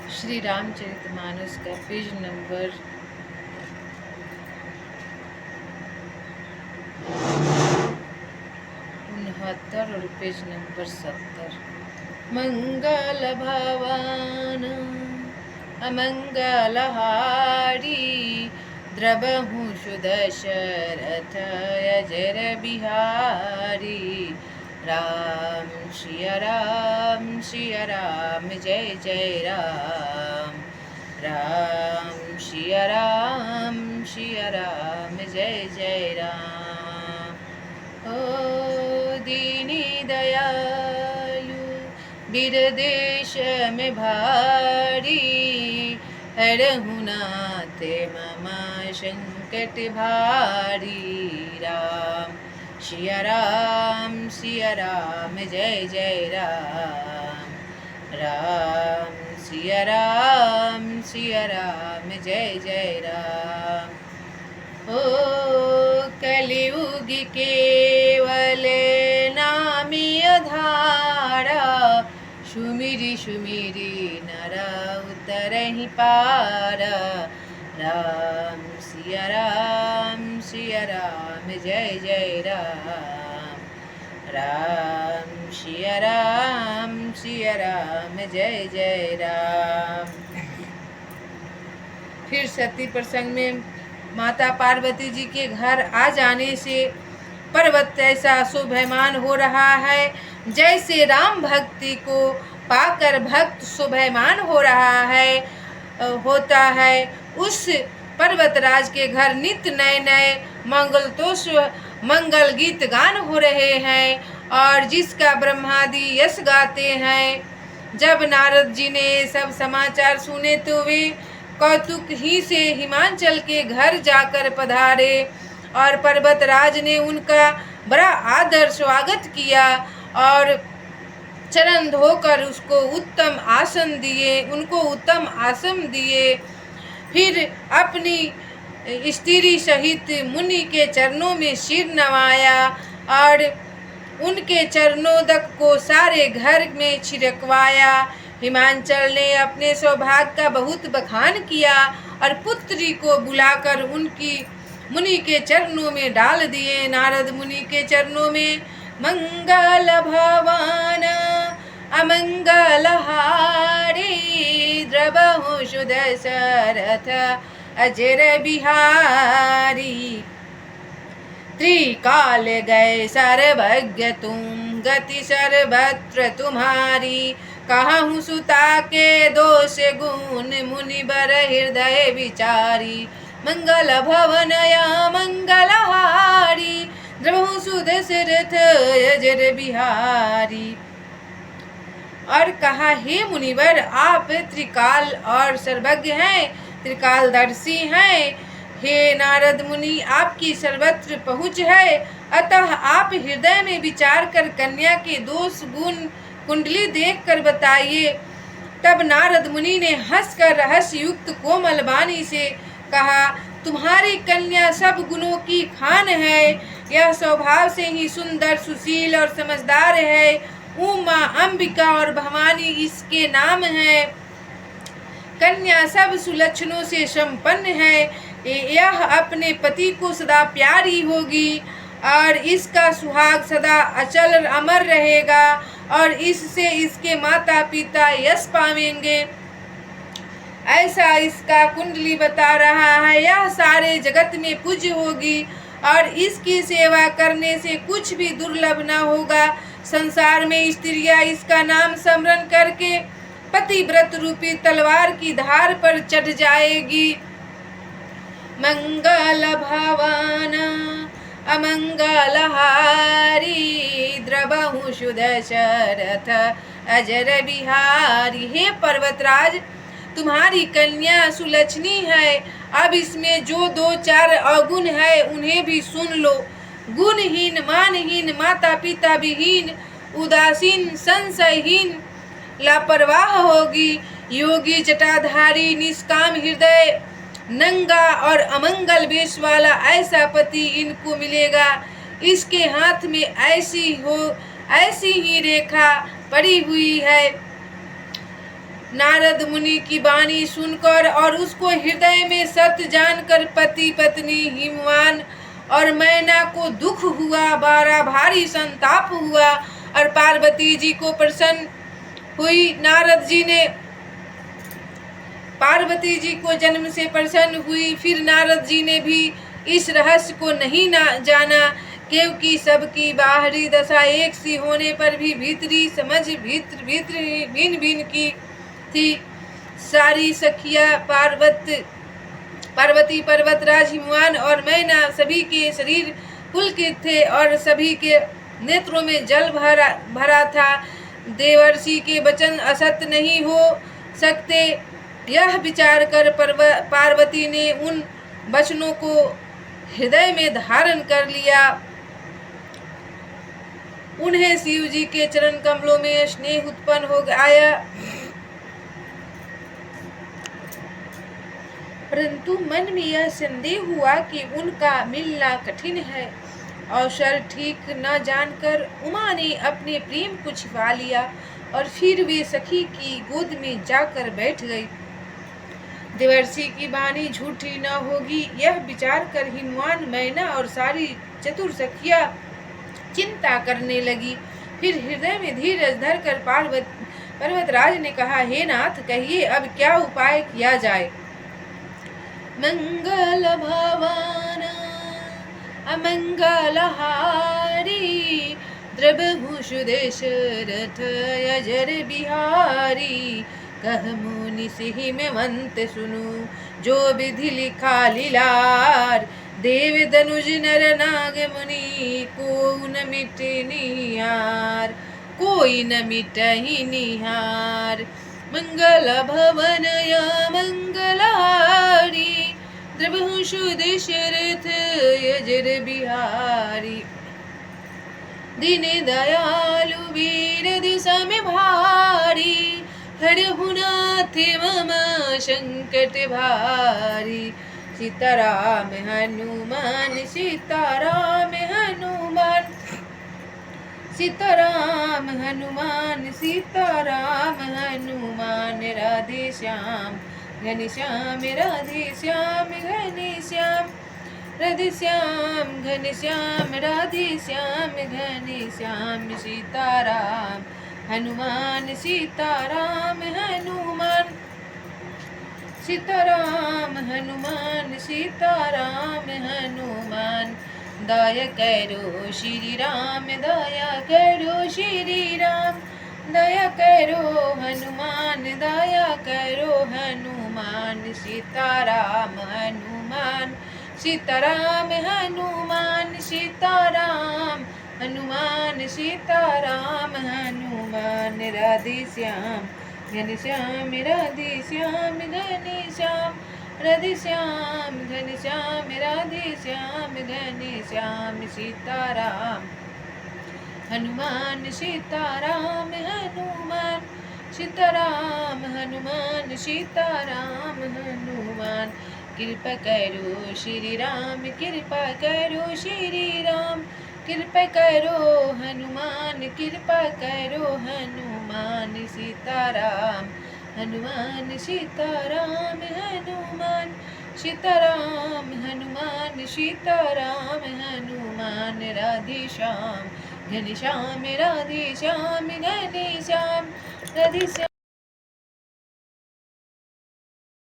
श्री रामचरितमानस का page number 69 और page number 70। मंगल भवन अमंगलहारी द्रवहु सुदशरथ अजर बिहारी। राम सिया राम सिया राम जय जय राम। राम सिया राम जय जय राम। ओ दीनी दयालु बिरदेश में भारी हरहु नाथ मम संकट भारी। राम सिया राम जय जय राम। राम सिया राम जय जय राम। ओ कलियुग केवल नामी आधारा सुमिरी सुमिरी नर उतरहि पारा। राम सिया राम जय जय राम। राम सिया राम जय जय राम। फिर सती प्रसंग में माता पार्वती जी के घर आ जाने से पर्वत ऐसा शोभायमान हो रहा है जैसे राम भक्ति को पाकर भक्त शोभायमान हो रहा है होता है। उस पर्वतराज के घर नित्य नए नए मंगल गीत गान हो रहे हैं और जिसका ब्रह्मादि यश गाते हैं। जब नारद जी ने सब समाचार सुने तो वे कौतुक ही से हिमांचल के घर जाकर पधारे और पर्वतराज ने उनका बड़ा आदर स्वागत किया और चरण धोकर उनको उत्तम आसन दिए। फिर अपनी स्त्री सहित मुनि के चरणों में सिर नवाया और उनके चरणोदक को सारे घर में छिड़कवाया। हिमांचल ने अपने सौभाग्य का बहुत बखान किया और पुत्री को बुलाकर उनकी मुनि के चरणों में डाल दिए। नारद मुनि के चरणों में मंगल भवन अमंगलहारी द्रवहु सुदशरथ अजर बिहारी। त्रिकाल गए सर्वज्ञ तुम गति सर्वत्र तुम्हारी। कहूँ सुता के दोष गुण मुनिबर हृदय विचारी। मंगल भवन मंगलहारी द्रवहु सुदशरथ अजर बिहारी। और कहा, हे मुनिवर, आप त्रिकाल और सर्वज्ञ हैं, त्रिकालदर्शी हैं। हे नारद मुनि, आपकी सर्वत्र पहुँच है, अतः आप हृदय में विचार कर कन्या के दोष गुण कुंडली देखकर बताइए। तब नारद मुनि ने हंसकर रहस्य युक्त कोमल वाणी से कहा, तुम्हारी कन्या सब गुणों की खान है। यह स्वभाव से ही सुंदर, सुशील और समझदार है। उमा, अंबिका और भवानी इसके नाम है। कन्या सब सुलक्षणों से संपन्न है। यह अपने पति को सदा प्यारी होगी और इसका सुहाग सदा अचल अमर रहेगा और इससे इसके माता पिता यश पावेंगे। ऐसा इसका कुंडली बता रहा है। यह सारे जगत में पूज्य होगी और इसकी सेवा करने से कुछ भी दुर्लभ न होगा। संसार में स्त्रियां इसका नाम स्मरण करके पतिव्रत रूपी तलवार की धार पर चढ़ जाएगी। मंगल भवन अमंगलहारी द्रवहु सुदशरथ अजर बिहारी। हे पर्वतराज, तुम्हारी कन्या सुलक्षणी है। अब इसमें जो 2-4 अवगुण है उन्हें भी सुन लो। गुणहीन, मानहीन, माता पिता विहीन, उदासीन, संशयहीन, लापरवाह होगी। योगी, जटाधारी, निष्काम हृदय, नंगा और अमंगल वेश वाला ऐसा पति इनको मिलेगा। इसके हाथ में ऐसी ही रेखा पड़ी हुई है। नारद मुनि की वाणी सुनकर और उसको हृदय में सत्य जानकर पति पत्नी हिमवान और मैना को दुख हुआ, बड़ा भारी संताप हुआ और पार्वती जी को प्रसन्न हुई। नारद जी ने पार्वती जी को जन्म से प्रसन्न हुई। फिर नारद जी ने भी इस रहस्य को नहीं जाना, क्योंकि सबकी बाहरी दशा एक सी होने पर भी भीतरी समझ भीतर भिन्न भिन्न की थी। सारी सखिया पार्वती पर्वतराज हिमवान और मैना सभी के शरीर पुलकित थे और सभी के नेत्रों में जल भरा था। देवर्षि के वचन असत्य नहीं हो सकते, यह विचार कर पार्वती ने उन वचनों को हृदय में धारण कर लिया। उन्हें शिव जी के चरण कमलों में स्नेह उत्पन्न हो आया, परंतु मन में यह संदेह हुआ कि उनका मिलना कठिन है। अवसर ठीक न जानकर उमा ने अपने प्रेम को छिपा लिया और फिर वे सखी की गोद में जाकर बैठ गई। देवर्षि की वाणी झूठी न होगी, यह विचार कर हिमवान, मैना और सारी चतुर सखिया चिंता करने लगी। फिर हृदय में धीरज धरकर पर्वतराज ने कहा, हे नाथ, कहिए अब क्या उपाय किया जाए। मंगल भवन अमंगल हारी, द्रवभूषु दशरथ अजर बिहारी, कह मुनि से हिमवंत सुनु, जो विधि लिखा लीलार, देव धनुज नर नाग मुनि, को न मिटे निहार, कोई न मिटहि निहार। मंगल भवन या मंगलहारी, द्रवभूषु दशरथ अजर बिहारी, दीन दयालु वीर दिशा में भारी, हरहु नाथ मम संकट भारी। सीताराम हनुमान सीताराम हनुमान, सीताराम हनुमान सीताराम हनुमान, राधे श्याम घनश्याम राधे श्याम घनश्याम, राधे श्याम घनश्याम राधे श्याम घनश्याम। सीताराम हनुमान सीताराम हनुमान, सीताराम हनुमान सीताराम हनुमान। दया करो श्री राम दया करो श्री राम, दया करो हनुमान दया करो हनुमान। सीताराम हनुमान सीताराम हनुमान, सीताराम हनुमान सीताराम हनुमान। राधे श्याम घनश्याम राधे श्याम घनश्याम, राधे श्याम घनश्याम राधे श्याम घनश्याम। सीताराम हनुमान सीताराम हनुमान, सीताराम हनुमान सीताराम हनुमान। कृपा करो श्री राम कृपा करो श्री राम, कृपा करो हनुमान कृपा करो हनुमान। सीताराम हनुमान सीताराम हनुमान, सीताराम हनुमान सीताराम हनुमान। राधे श्याम घनश्याम राधे श्याम घनश्याम, राधे श्याम